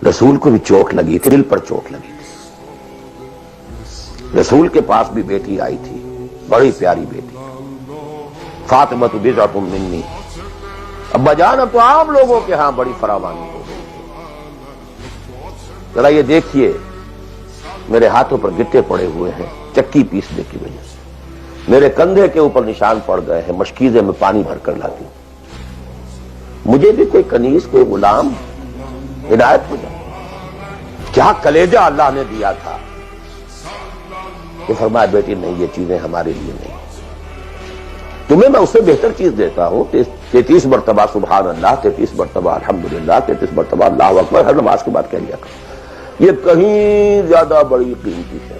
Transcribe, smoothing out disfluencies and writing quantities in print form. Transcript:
رسول کو بھی چوٹ لگی تھی، دل پر چوٹ لگی تھی۔ رسول کے پاس بھی بیٹی آئی تھی، بڑی پیاری بیٹی، فاطمہ بضعۃ منی، ابا جان اب تو عام لوگوں کے ہاں بڑی فراوانی ہو گئی۔ ذرا یہ دیکھیے میرے ہاتھوں پر گٹے پڑے ہوئے ہیں چکی پیسنے کی وجہ سے، میرے کندھے کے اوپر نشان پڑ گئے ہیں، مشکیزے میں پانی بھر کر لاتی ہوں، مجھے بھی کوئی کنیز کوئی غلام عنایت ہو جائے۔ کیا کلیجہ اللہ نے دیا تھا۔ تو فرمایا بیٹی نہیں، یہ چیزیں ہمارے لیے نہیں، تمہیں میں اس سے بہتر چیز دیتا ہوں۔ 33 مرتبہ سبحان اللہ، 33 مرتبہ الحمدللہ، 33 مرتبہ اللہ اکبر ہر نماز کے بعد کہہ لیا کرو، یہ کہیں زیادہ بڑی قیمتی ہے۔